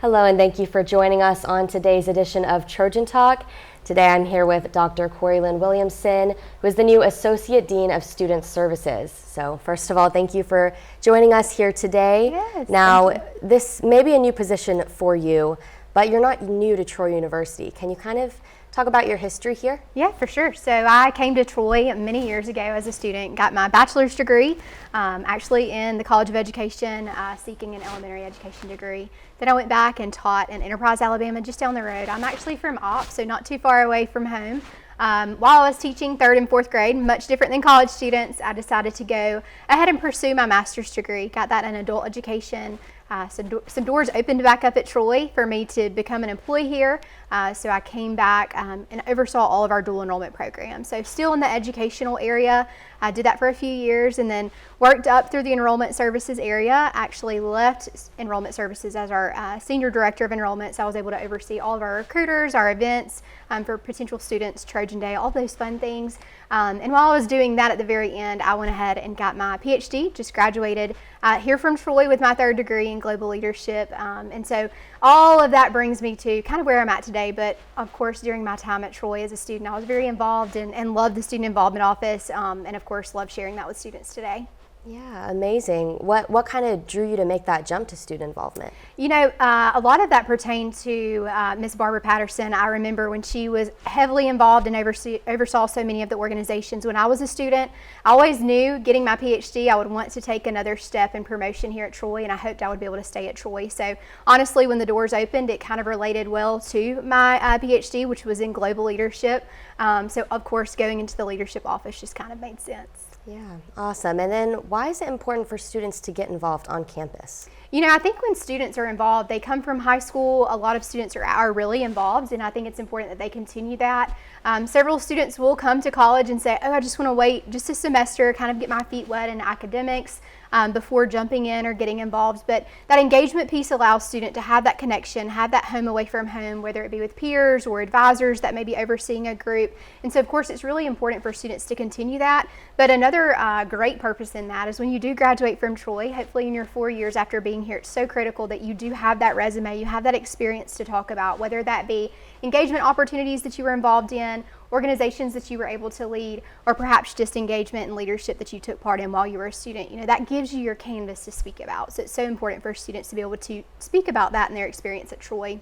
Hello, and thank you for joining us on today's edition of Trojan Talk. Today I'm here with Dr. Korrie Lynn Williamson, who is the new Associate Dean of Student Services. So first of all, thank you for joining us here today. Yes, now, this may be a new position for you, but you're not new to Troy University. Can you kind of talk about your history here? Yeah, for sure. So I came to Troy many years ago as a student, got my bachelor's degree, actually in the College of Education, seeking an elementary education degree. Then I went back and taught in Enterprise, Alabama, just down the road. I'm actually from Opp, so not too far away from home. While I was teaching 3rd and 4th grade, much different than college students, I decided to go ahead and pursue my master's degree. Got that in adult education. Some doors opened back up at Troy for me to become an employee here. So I came back and oversaw all of our dual enrollment programs. So still in the educational area. I did that for a few years and then worked up through the enrollment services area. Actually left enrollment services as our senior director of enrollment. So I was able to oversee all of our recruiters, our events for potential students, Trojan Day, all those fun things. And while I was doing that, at the very end, I went ahead and got my PhD, just graduated here from Troy with my 3rd degree in global leadership. And so all of that brings me to kind of where I'm at today. But of course, during my time at Troy as a student, I was very involved and loved the student involvement office. And of course, love sharing that with students today. Yeah, amazing. What kind of drew you to make that jump to student involvement? You know, a lot of that pertained to Miss Barbara Patterson. I remember when she was heavily involved and oversaw so many of the organizations. When I was a student, I always knew getting my PhD, I would want to take another step in promotion here at Troy, and I hoped I would be able to stay at Troy. So honestly, when the doors opened, it kind of related well to my PhD, which was in global leadership. So of course, going into the leadership office just kind of made sense. Yeah, awesome. And then why is it important for students to get involved on campus? You know, I think when students are involved, they come from high school, a lot of students are really involved, and I think it's important that they continue that. Several students will come to college and say, oh, I just want to wait just a semester, kind of get my feet wet in academics before jumping in or getting involved. But that engagement piece allows student to have that connection, have that home away from home, whether it be with peers or advisors that may be overseeing a group. And so, of course, it's really important for students to continue that. But another great purpose in that is when you do graduate from Troy, hopefully in your 4 years after being here, it's so critical that you do have that resume, you have that experience to talk about, whether that be engagement opportunities that you were involved in, organizations that you were able to lead, or perhaps just engagement and leadership that you took part in while you were a student. You know, that gives you your canvas to speak about. So it's so important for students to be able to speak about that and their experience at Troy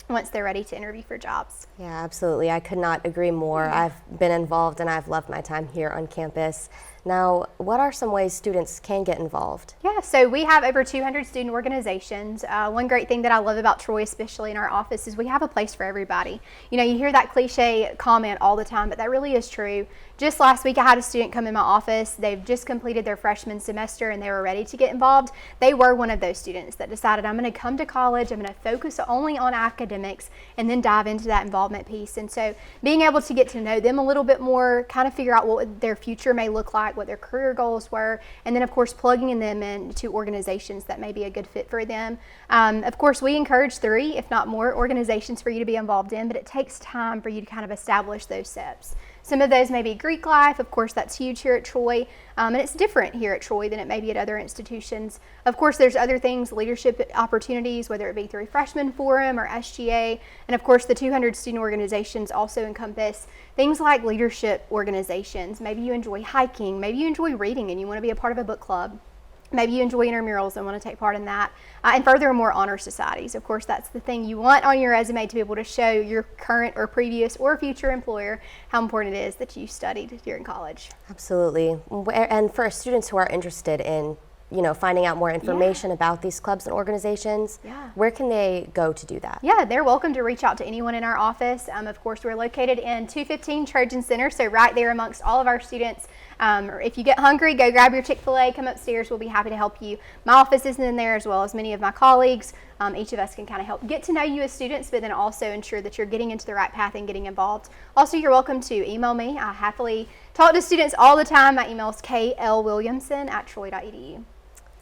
once they're ready to interview for jobs. Yeah, absolutely. I could not agree more. I've been involved and I've loved my time here on campus. Now, what are some ways students can get involved? Yeah, so we have over 200 student organizations. One great thing that I love about Troy, especially in our office, is we have a place for everybody. You know, you hear that cliche comment all the time, but that really is true. Just last week, I had a student come in my office. They've just completed their freshman semester and they were ready to get involved. They were one of those students that decided, I'm going to come to college, I'm going to focus only on academics and then dive into that involvement piece. And so being able to get to know them a little bit more, kind of figure out what their future may look like, what their career goals were, and then of course plugging them into organizations that may be a good fit for them. Of course, we encourage 3, if not more, organizations for you to be involved in, but it takes time for you to kind of establish those steps. Some of those may be Greek life, of course that's huge here at Troy, and it's different here at Troy than it may be at other institutions. Of course there's other things, leadership opportunities, whether it be through Freshman Forum or SGA, and of course the 200 student organizations also encompass things like leadership organizations. Maybe you enjoy hiking, maybe you enjoy reading and you want to be a part of a book club. Maybe you enjoy intramurals and want to take part in that. And furthermore, honor societies. Of course, that's the thing you want on your resume to be able to show your current or previous or future employer how important it is that you studied during college. Absolutely. And for students who are interested in finding out more information about these clubs and organizations, where can they go to do that? Yeah, they're welcome to reach out to anyone in our office. Of course, we're located in 215 Trojan Center, so right there amongst all of our students. Or if you get hungry, go grab your Chick-fil-A, come upstairs, we'll be happy to help you. My office is in there as well as many of my colleagues. Each of us can kind of help get to know you as students, but then also ensure that you're getting into the right path and getting involved. Also, you're welcome to email me. I happily talk to students all the time. My email is klwilliamson@troy.edu.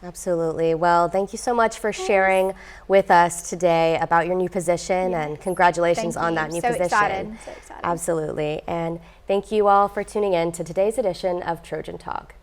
Absolutely. Well, thank you so much for sharing with us today about your new position, and congratulations on that new position. Excited. So excited. Absolutely. And thank you all for tuning in to today's edition of Trojan Talk.